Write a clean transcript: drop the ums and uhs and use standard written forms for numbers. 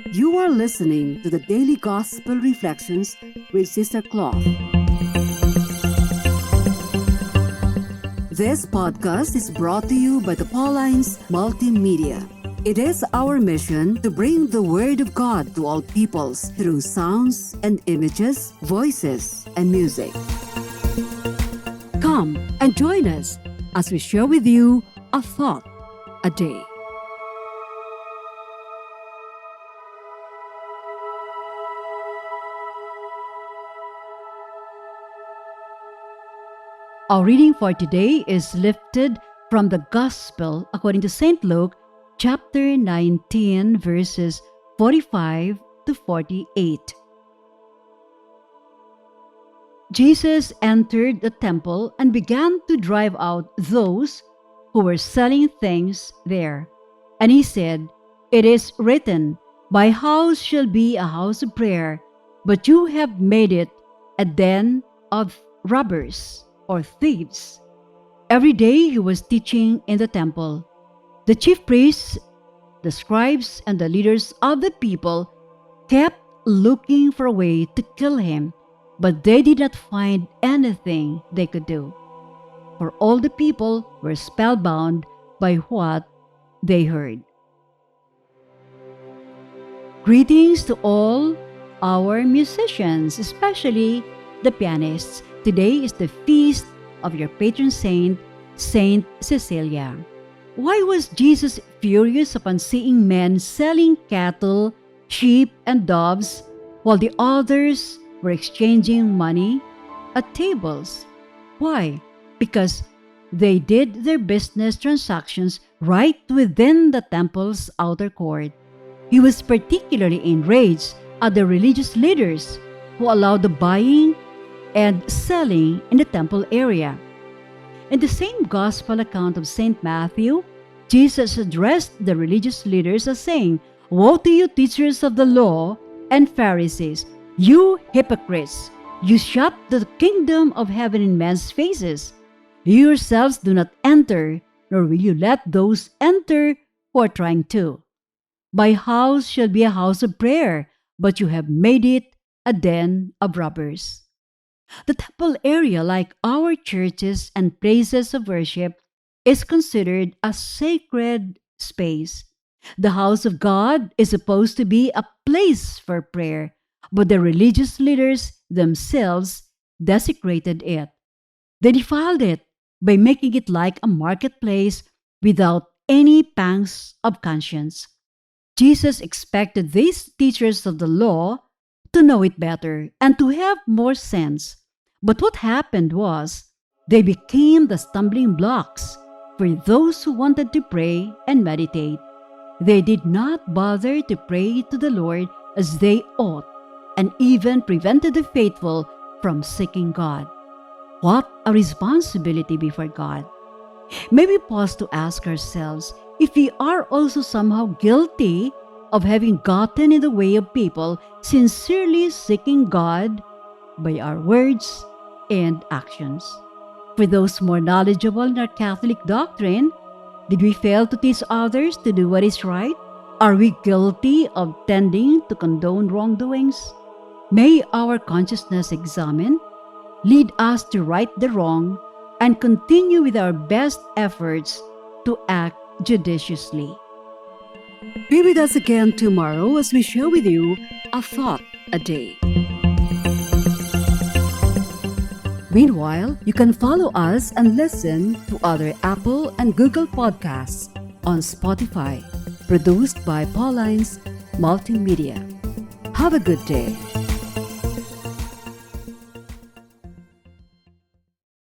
You are listening to the Daily Gospel Reflections with Sister Cloth. This podcast is brought to you by the Paulines Multimedia. It is our mission to bring the Word of God to all peoples through sounds and images, voices, and music. Come and join us as we share with you a thought a day. Our reading for today is lifted from the Gospel according to St. Luke, chapter 19, verses 45 to 48. Jesus entered the temple and began to drive out those who were selling things there. And he said, "It is written, 'My house shall be a house of prayer,' but you have made it a den of robbers," or thieves. Every day he was teaching in the temple. The chief priests, the scribes, and the leaders of the people kept looking for a way to kill him, but they did not find anything they could do, for all the people were spellbound by what they heard. Greetings to all our musicians, especially the pianists. Today is the feast of your patron saint, Saint Cecilia. Why was Jesus furious upon seeing men selling cattle, sheep, and doves, while the others were exchanging money at tables? Why? Because they did their business transactions right within the temple's outer court. He was particularly enraged at the religious leaders who allowed the buying and selling in the temple area. In the same gospel account of St. Matthew, Jesus addressed the religious leaders as saying, "Woe to you, teachers of the law and Pharisees, you hypocrites! You shut the kingdom of heaven in men's faces. You yourselves do not enter, nor will you let those enter who are trying to. My house shall be a house of prayer, but you have made it a den of robbers." The temple area, like our churches and places of worship, is considered a sacred space. The house of God is supposed to be a place for prayer, but the religious leaders themselves desecrated it. They defiled it by making it like a marketplace without any pangs of conscience. Jesus expected these teachers of the law to know it better and to have more sense. But what happened was they became the stumbling blocks for those who wanted to pray and meditate. They did not bother to pray to the Lord as they ought, and even prevented the faithful from seeking God. What a responsibility before God! May we pause to ask ourselves if we are also somehow guilty of having gotten in the way of people sincerely seeking God by our words and actions. For those more knowledgeable in our Catholic doctrine, did we fail to teach others to do what is right? Are we guilty of tending to condone wrongdoings? May our consciousness examine, lead us to right the wrong, and continue with our best efforts to act judiciously. Be with us again tomorrow as we share with you a thought a day. Meanwhile, you can follow us and listen to other Apple and Google podcasts on Spotify, produced by Paulines Multimedia. Have a good day.